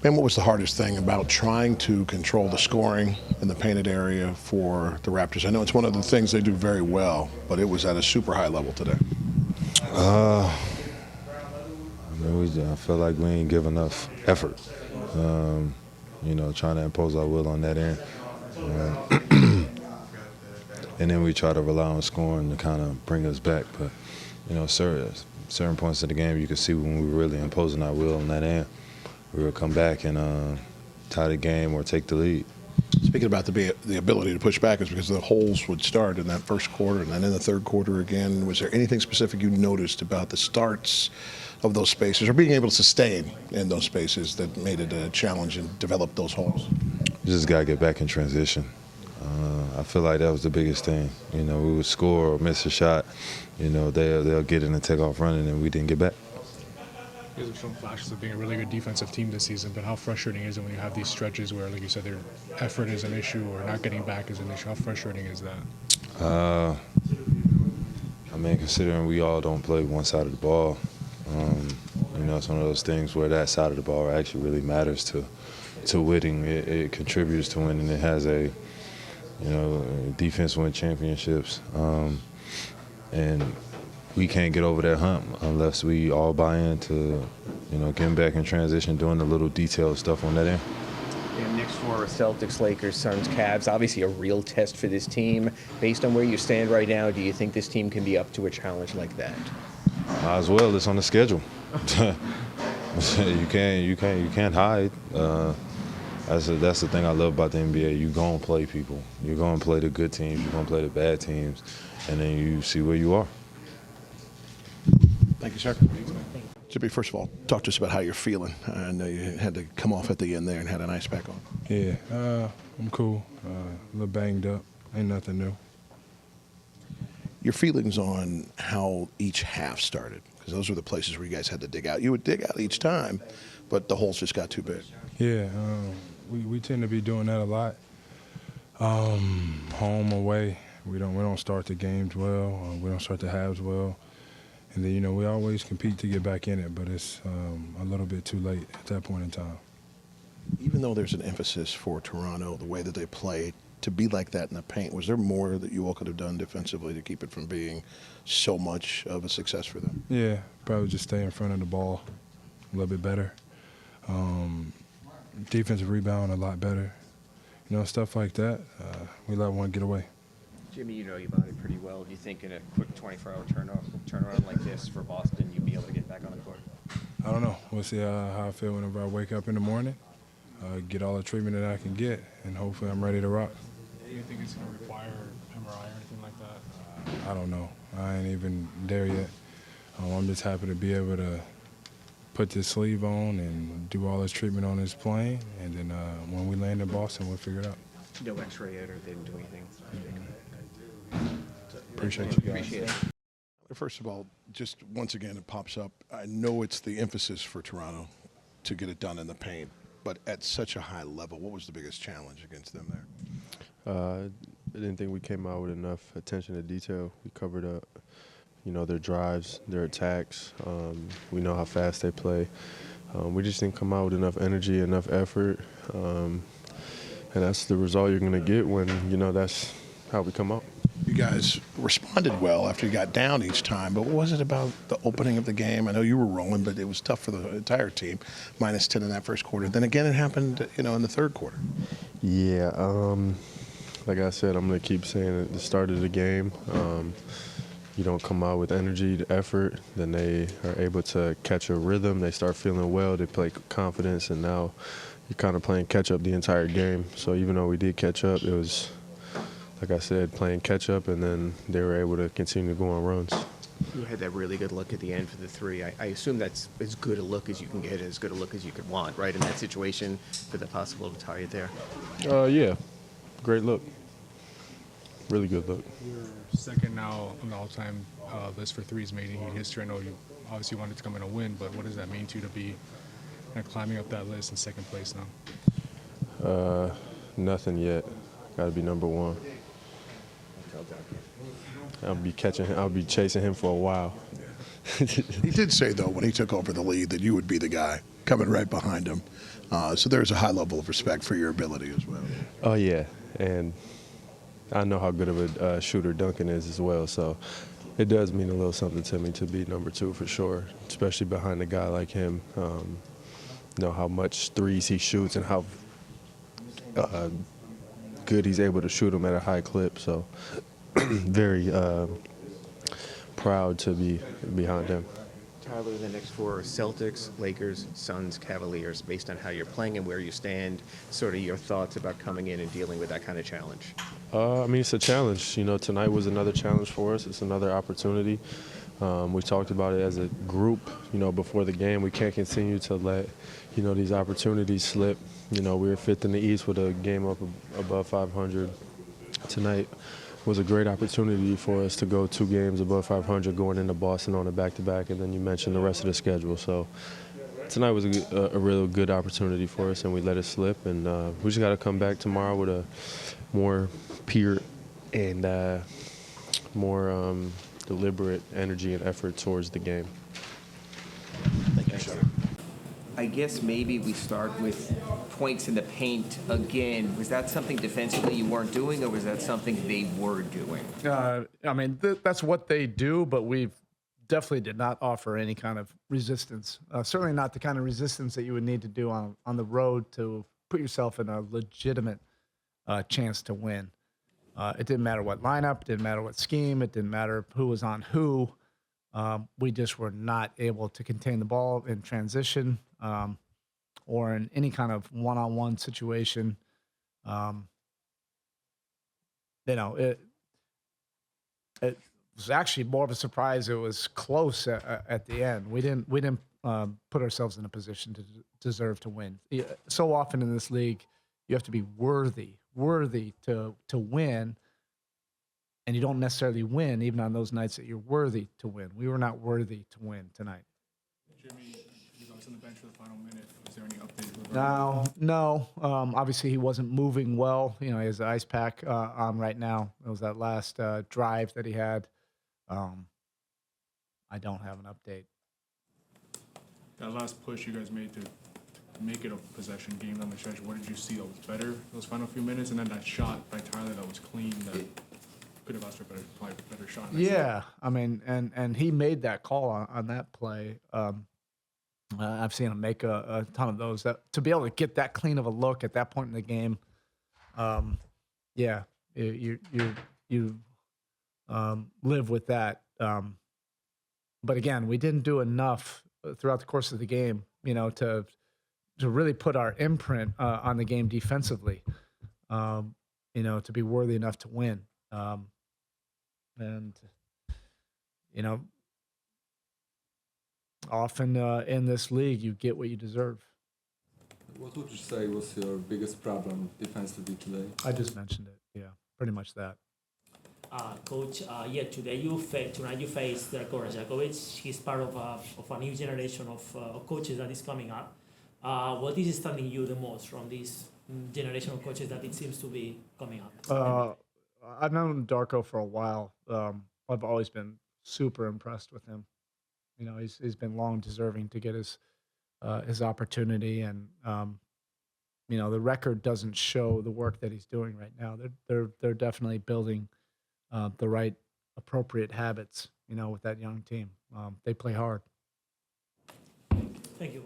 Man, what was the hardest thing about trying to control the scoring in the painted area for the Raptors? I know it's one of the things they do very well, but it was at a super high level today. I feel like we ain't give enough effort. Trying to impose our will on that end. And then we try to rely on scoring to kind of bring us back. But, certain points of the game, you could see when we were really imposing our will on that end, we would come back and tie the game or take the lead. Speaking about the ability to push back is because the holes would start in that first quarter and then in the third quarter again. Was there anything specific you noticed about the starts of those spaces or being able to sustain in those spaces that made it a challenge and develop those holes? You just got to get back in transition. I feel like that was the biggest thing. We would score or miss a shot. They'll get in and take off running, and we didn't get back. You guys have shown flashes of being a really good defensive team this season, but how frustrating is it when you have these stretches where, like you said, their effort is an issue or not getting back is an issue? How frustrating is that? Considering we all don't play one side of the ball, it's one of those things where that side of the ball actually really matters to winning. It contributes to winning. It has a defense win championships, and we can't get over that hump unless we all buy into, getting back in transition, doing the little detailed stuff on that end. And next for Celtics, Lakers, Suns, Cavs, obviously a real test for this team. Based on where you stand right now, do you think this team can be up to a challenge like that? Might as well. It's on the schedule. You can't hide. That's the thing I love about the NBA. You're going to play people. You're going to play the good teams. You're going to play the bad teams. And then you see where you are. Thank you, sir. Jimmy, first of all, talk to us about how you're feeling. I know you had to come off at the end there and had an ice pack on. Yeah, I'm cool. A little banged up. Ain't nothing new. Your feelings on how each half started, because those were the places where you guys had to dig out. You would dig out each time, but the holes just got too big. Yeah, we tend to be doing that a lot. Home, away, we don't start the games well. We don't start the halves well. And then, we always compete to get back in it, but it's a little bit too late at that point in time. Even though there's an emphasis for Toronto, the way that they play, to be like that in the paint, was there more that you all could have done defensively to keep it from being so much of a success for them? Yeah, probably just stay in front of the ball a little bit better. Defensive rebound a lot better. Stuff like that. We let one get away. Jimmy, you know about it pretty well. Do you think in a quick 24-hour turnaround like this for Boston, you'd be able to get back on the court? I don't know. We'll see how I feel whenever I wake up in the morning, get all the treatment that I can get, and hopefully I'm ready to rock. Do you think it's going to require MRI or anything like that? I don't know. I ain't even there yet. I'm just happy to be able to put this sleeve on and do all this treatment on this plane, and then when we land in Boston, we'll figure it out. No X-ray yet, or they didn't do anything? Appreciate you guys. Appreciate it. First of all, just once again, it pops up. I know it's the emphasis for Toronto to get it done in the paint, but at such a high level, what was the biggest challenge against them there? I didn't think we came out with enough attention to detail. We covered up, their drives, their attacks. We know how fast they play. We just didn't come out with enough energy, enough effort, and that's the result you're going to get when, that's how we come out. You guys responded well after you got down each time, but what was it about the opening of the game? I know you were rolling, but it was tough for the entire team, -10 in that first quarter. Then again, it happened, in the third quarter. Yeah, like I said, I'm going to keep saying at the start of the game, you don't come out with energy, the effort, then they are able to catch a rhythm. They start feeling well, they play confidence, and now you're kind of playing catch-up the entire game. So even though we did catch up, it was, like I said, playing catch-up, and then they were able to continue to go on runs. You had that really good look at the end for the three. I assume that's as good a look as you can get, as good a look as you could want, right, in that situation, for the possible to tie it there? Yeah, great look. Really good look. You're second now on the all-time list for threes made in Heat history. I know you obviously wanted to come in and win, but what does that mean to you to be kind of climbing up that list in second place now? Nothing yet. Got to be number one. I'll be chasing him for a while. He did say, though, when he took over the lead, that you would be the guy coming right behind him. So there's a high level of respect for your ability as well. Oh, yeah. And I know how good of a shooter Duncan is as well. So it does mean a little something to me to be number 2 for sure, especially behind a guy like him. Know how much threes he shoots and how good he's able to shoot them at a high clip. So very proud to be behind him. Tyler, the next 4 are Celtics, Lakers, Suns, Cavaliers. Based on how you're playing and where you stand, sort of your thoughts about coming in and dealing with that kind of challenge. I mean, it's a challenge. You know, tonight was another challenge for us. It's another opportunity. We talked about it as a group, you know, before the game. We can't continue to let, you know, these opportunities slip. You know, we were 5th in the East with a game up above 500. Tonight was a great opportunity for us to go 2 games above 500 going into Boston on a back-to-back, and then you mentioned the rest of the schedule. So tonight was a real good opportunity for us, and we let it slip. And we just got to come back tomorrow with a more pure and more deliberate energy and effort towards the game. Thank you, sir. I guess maybe we start with points in the paint again. Was that something defensively you weren't doing, or was that something they were doing? I mean, that's what they do, but we definitely did not offer any kind of resistance. Certainly not the kind of resistance that you would need to do on the road to put yourself in a legitimate chance to win. It didn't matter what lineup, didn't matter what scheme, it didn't matter who was on who. We just were not able to contain the ball in transition or in any kind of one-on-one situation. You know, it was actually more of a surprise. It was close at the end. We didn't put ourselves in a position to deserve to win. So often in this league, you have to be worthy to win. And you don't necessarily win even on those nights that you're worthy to win. We were not worthy to win tonight. Jimmy, he was on the bench for the final minute. Was there any update? No. Obviously, he wasn't moving well. You know, he has the ice pack on right now. It was that last drive that he had. I don't have an update. That last push you guys made to make it a possession game down the stretch, what did you see that was better those final few minutes? And then that shot by Tyler that was clean, that could have asked for probably a better shot. Yeah, I mean, and he made that call on that play. I've seen him make a ton of those. To be able to get that clean of a look at that point in the game, yeah, you live with that. But again, we didn't do enough throughout the course of the game, you know, to really put our imprint on the game defensively, you know, to be worthy enough to win. And, you know, often in this league, you get what you deserve. What would you say was your biggest problem defensively today? I just mentioned it. Yeah, pretty much that. Coach, tonight you faced Darko Rajakovic. He's part of a new generation of coaches that is coming up. What is stunning you the most from this generation of coaches that it seems to be coming up? I've known Darko for a while. I've always been super impressed with him. You know, he's been long deserving to get his opportunity, and you know, the record doesn't show the work that he's doing right now. They're definitely building the right appropriate habits. You know, with that young team, they play hard. Thank you.